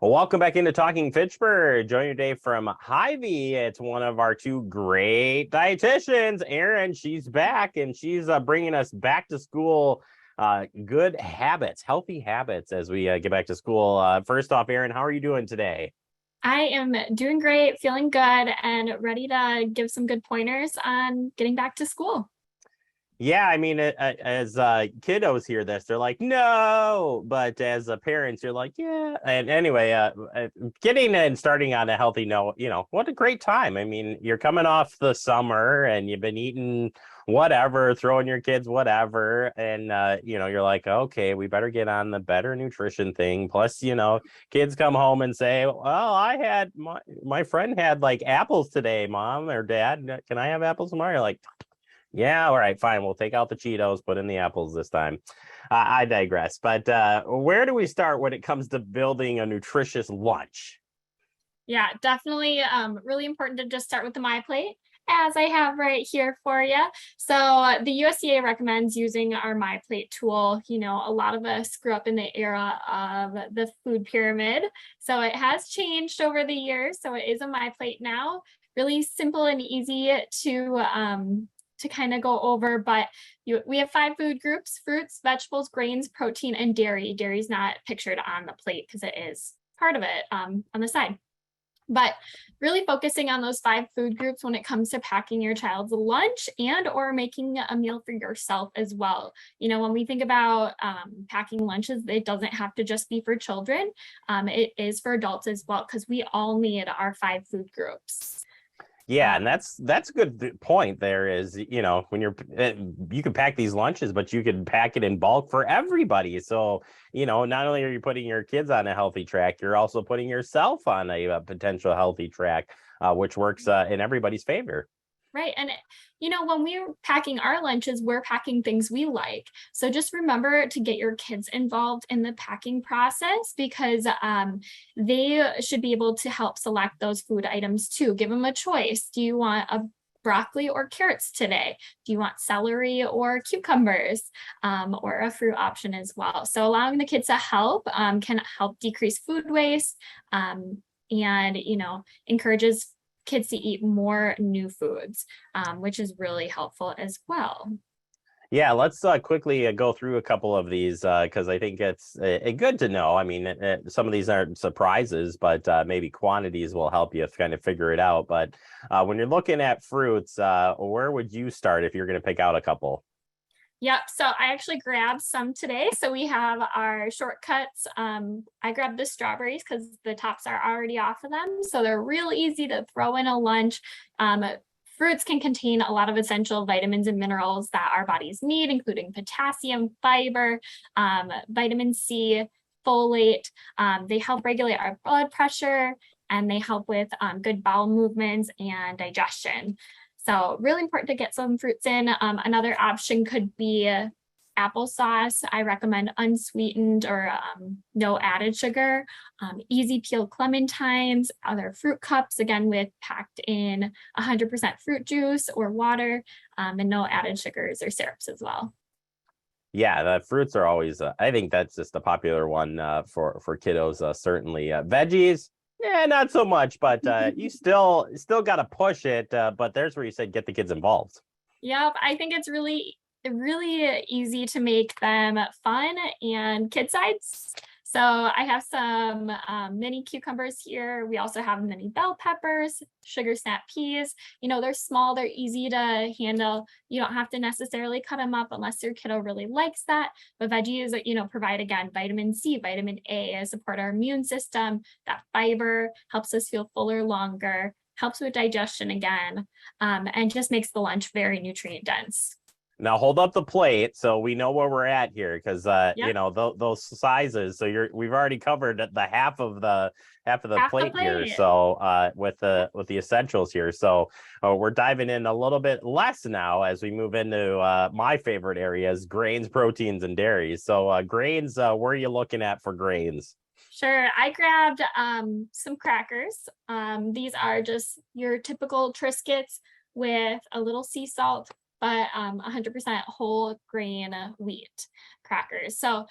Well, welcome back into Talking Fitchburg. Join your day from Hy-Vee. It's one of our two great dietitians, Erin. She's back and she's bringing us back to school good habits, healthy habits as we get back to school. First off, Erin, how are you doing today? I am doing great, feeling good, and ready to give some good pointers on getting back to school. Yeah, I mean, as kiddos hear this, they're like, no. But as parents, you're like, yeah. And anyway, getting and starting on a healthy note, what a great time. I mean, you're coming off the summer and you've been eating whatever, throwing your kids whatever. And, you're like, okay, we better get on the better nutrition thing. Plus, kids come home and say, well, I had my friend had like apples today, mom or dad. Can I have apples tomorrow? You're like, yeah, all right, fine. We'll take out the Cheetos, put in the apples this time. I digress. But where do we start when it comes to building a nutritious lunch? Yeah, definitely really important to just start with the MyPlate, as I have right here for you. So the USDA recommends using our MyPlate tool. A lot of us grew up in the era of the food pyramid. So it has changed over the years. So it is a MyPlate now. Really simple and easy to kind of go over, but we have 5 food groups: fruits, vegetables, grains, protein, and dairy. Dairy's not pictured on the plate because it is part of it on the side. But really focusing on those 5 food groups when it comes to packing your child's lunch and or making a meal for yourself as well. When we think about packing lunches, it doesn't have to just be for children. It is for adults as well, because we all need our 5 food groups. Yeah, and Um, that's a good point. There is, when you can pack these lunches, but you can pack it in bulk for everybody. So, not only are you putting your kids on a healthy track, you're also putting yourself on a potential healthy track, which works in everybody's favor. Right. And, when we're packing our lunches, we're packing things we like. So just remember to get your kids involved in the packing process, because they should be able to help select those food items too. Give them a choice. Do you want a broccoli or carrots today? Do you want celery or cucumbers, or a fruit option as well? So allowing the kids to help can help decrease food waste, and, encourages kids to eat more new foods, which is really helpful as well. Yeah, let's quickly go through a couple of these because I think it's good to know. I mean, some of these aren't surprises, but maybe quantities will help you kind of figure it out. But when you're looking at fruits, where would you start if you're going to pick out a couple? Yep. So I actually grabbed some today. So we have our shortcuts. I grabbed the strawberries because the tops are already off of them. So they're real easy to throw in a lunch. Fruits can contain a lot of essential vitamins and minerals that our bodies need, including potassium, fiber, vitamin C, folate. They help regulate our blood pressure, and they help with good bowel movements and digestion. So really important to get some fruits in. Another option could be applesauce. I recommend unsweetened or no added sugar. Easy peel clementines, other fruit cups, again with packed in 100% fruit juice or water, and no added sugars or syrups as well. Yeah, the fruits are always. I think that's just a popular one for kiddos. Certainly, veggies. Yeah, not so much, but you still got to push it. But there's where you said get the kids involved. Yep, I think it's really easy to make them fun and kid size. So I have some mini cucumbers here. We also have mini bell peppers, sugar snap peas. They're small, they're easy to handle. You don't have to necessarily cut them up unless your kiddo really likes that. But veggies, provide, again, vitamin C, vitamin A, support our immune system. That fiber helps us feel fuller longer, helps with digestion again, and just makes the lunch very nutrient dense. Now hold up the plate so we know where we're at here, because Yep, those sizes. So we've already covered the half of the half the plate here. plate. So with the essentials here. So we're diving in a little bit less now as we move into my favorite areas: grains, proteins, and dairies. So grains, where are you looking at for grains? Sure. I grabbed some crackers. These are just your typical Triscuits with a little sea salt, but 100% whole grain wheat crackers. So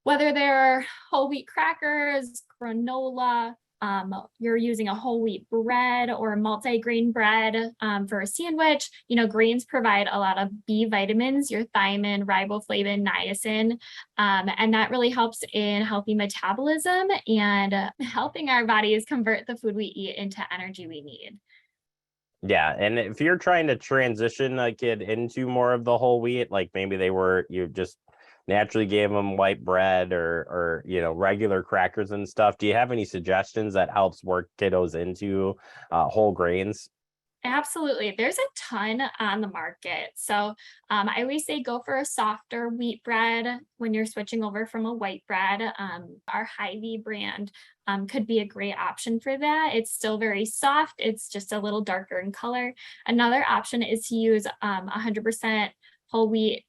Whether they're whole wheat crackers, granola, you're using a whole wheat bread or multi-grain bread for a sandwich. Grains provide a lot of B vitamins, your thiamine, riboflavin, niacin, and that really helps in healthy metabolism and helping our bodies convert the food we eat into energy we need. Yeah, and if you're trying to transition a kid into more of the whole wheat, like maybe you just naturally gave them white bread or regular crackers and stuff. Do you have any suggestions that helps work kiddos into whole grains? Absolutely. There's a ton on the market. So I always say go for a softer wheat bread when you're switching over from a white bread. Our Hy-Vee brand could be a great option for that. It's still very soft. It's just a little darker in color. Another option is to use 100% whole wheat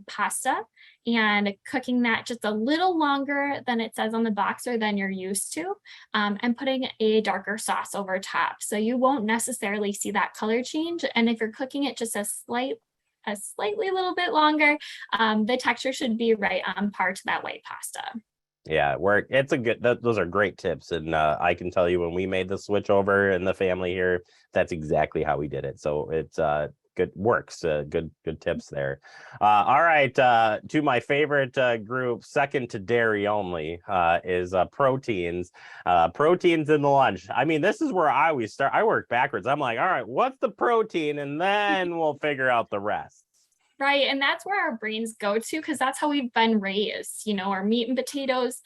pasta and cooking that just a little longer than it says on the box or than you're used to, and putting a darker sauce over top. So you won't necessarily see that color change. And if you're cooking it just a slightly little bit longer, the texture should be right on par to that white pasta. Yeah, those are great tips. And I can tell you when we made the switch over in the family here, that's exactly how we did it. So it's good works. Good tips there. All right. To my favorite group, second to dairy only, is proteins. Proteins in the lunch. I mean, this is where I always start. I work backwards. I'm like, all right, what's the protein? And then we'll figure out the rest. Right. And that's where our brains go to because that's how we've been raised. Our meat and potatoes,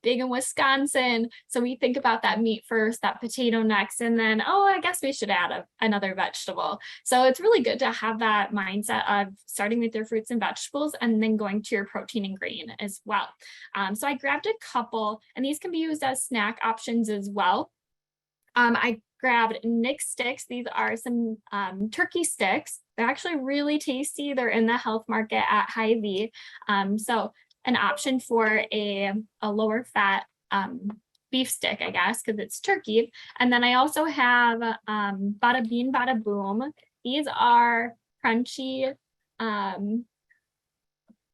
big in Wisconsin. So we think about that meat first, that potato next, and then, oh, I guess we should add another vegetable. So it's really good to have that mindset of starting with your fruits and vegetables and then going to your protein and grain as well. So I grabbed a couple, and these can be used as snack options as well. I grabbed Nick sticks. These are some turkey sticks. They're actually really tasty. They're in the health market at Hy-Vee. So an option for a lower fat beef stick, I guess, because it's turkey. And then I also have Bada Bean Bada Boom. These are crunchy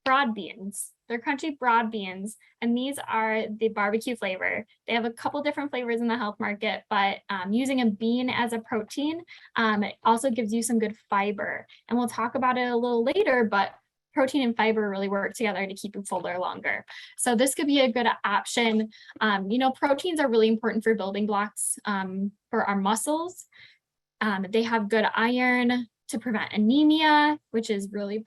broad beans. They're crunchy broad beans, and these are the barbecue flavor. They have a couple different flavors in the health market, but using a bean as a protein, it also gives you some good fiber. And we'll talk about it a little later, but protein and fiber really work together to keep you fuller longer. So this could be a good option. Proteins are really important for building blocks for our muscles. They have good iron to prevent anemia, which is really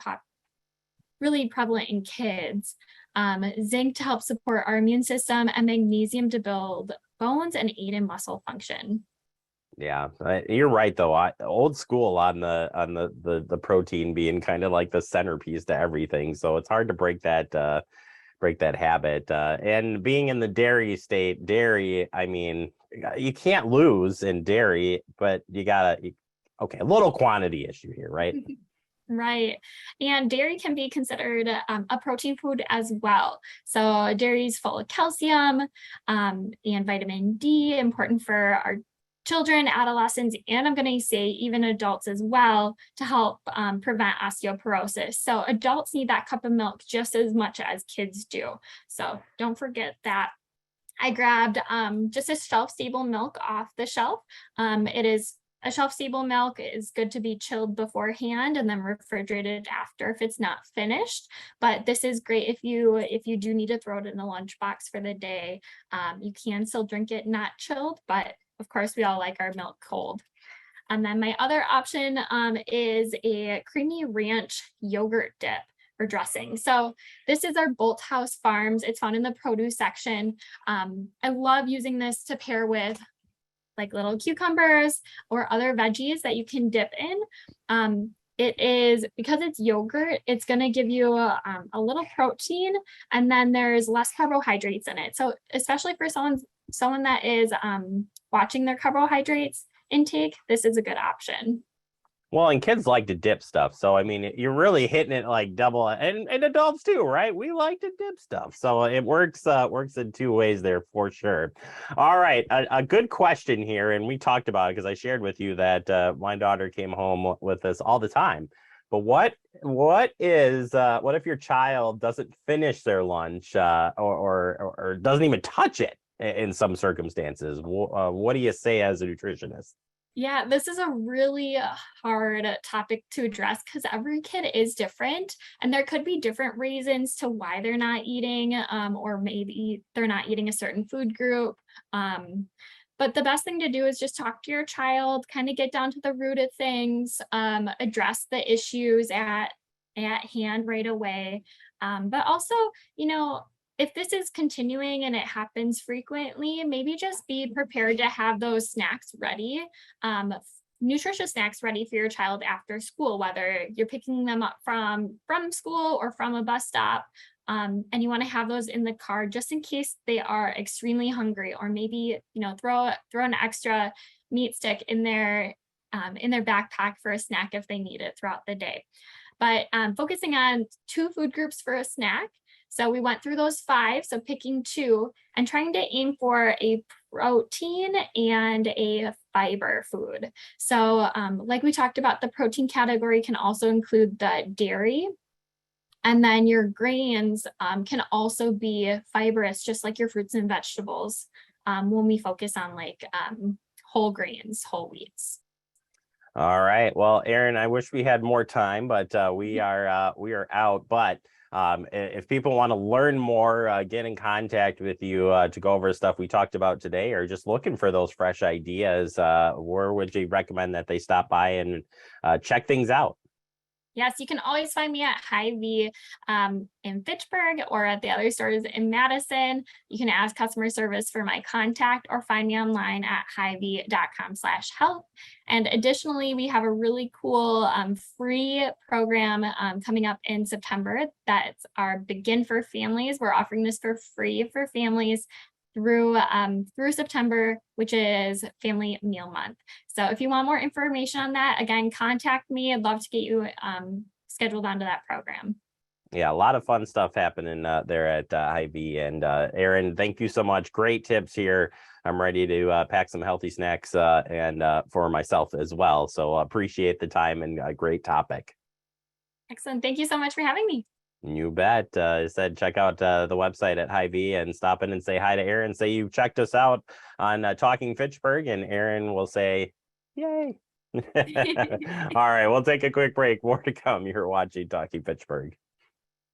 prevalent in kids, zinc to help support our immune system, and magnesium to build bones and aid in muscle function. Yeah, you're right though. Old school on the protein being kind of like the centerpiece to everything. So it's hard to break that habit. And being in the dairy, I mean, you can't lose in dairy, but a little quantity issue here, right? Right. And dairy can be considered a protein food as well. So dairy is full of calcium and vitamin D, important for our children, adolescents, and I'm going to say even adults as well to help prevent osteoporosis. So adults need that cup of milk just as much as kids do. So don't forget that. I grabbed just a shelf-stable milk off the shelf. A shelf-stable milk is good to be chilled beforehand and then refrigerated after if it's not finished. But this is great if you do need to throw it in a lunchbox for the day. You can still drink it not chilled, but of course we all like our milk cold. And then my other option is a creamy ranch yogurt dip for dressing. So this is our Bolthouse Farms. It's found in the produce section. I love using this to pair with like little cucumbers or other veggies that you can dip in. It is, because it's yogurt, it's going to give you a little protein, and then there's less carbohydrates in it. So especially for someone that is watching their carbohydrates intake, this is a good option. Well, and kids like to dip stuff. So, I mean, you're really hitting it like double, and adults too, right? We like to dip stuff. So it works in two ways there for sure. All right. A good question here. And we talked about it because I shared with you that my daughter came home with us all the time But what if your child doesn't finish their lunch or doesn't even touch it in some circumstances? What do you say as a nutritionist? Yeah, this is a really hard topic to address because every kid is different, and there could be different reasons to why they're not eating, or maybe they're not eating a certain food group. But the best thing to do is just talk to your child, kind of get down to the root of things, address the issues at hand right away. But also, you know, if this is continuing and it happens frequently, maybe just be prepared to have those snacks ready, nutritious snacks ready for your child after school, whether you're picking them up from school or from a bus stop. And you want to have those in the car just in case they are extremely hungry, or maybe, you know, throw an extra meat stick in their backpack for a snack if they need it throughout the day. But focusing on two food groups for a snack. So we went through those five, so picking two and trying to aim for a protein and a fiber food. So like we talked about, the protein category can also include the dairy. And then your grains can also be fibrous, just like your fruits and vegetables, when we focus on like whole grains, whole wheats. All right. Well, Aaron, I wish we had more time, but we are out. But if people want to learn more, get in contact with you to go over stuff we talked about today, or just looking for those fresh ideas, where would you recommend that they stop by and check things out? Yes, you can always find me at Hy-Vee in Fitchburg or at the other stores in Madison. You can ask customer service for my contact or find me online at hyvee.com/health. And additionally, we have a really cool free program coming up in September. That's our Begin for Families. We're offering this for free for families through September, which is Family Meal Month. So if you want more information on that, again, contact me. I'd love to get you scheduled onto that program. Yeah, a lot of fun stuff happening there at Hy-Vee. And Aaron, thank you so much. Great tips here. I'm ready to pack some healthy snacks and for myself as well. So appreciate the time and a great topic. Excellent. Thank you so much for having me. You bet. I said check out the website at Hy-Vee and stop in and say hi to Aaron. Say you checked us out on Talking Fitchburg, and Aaron will say, "Yay!" All right, we'll take a quick break. More to come. You're watching Talking Fitchburg.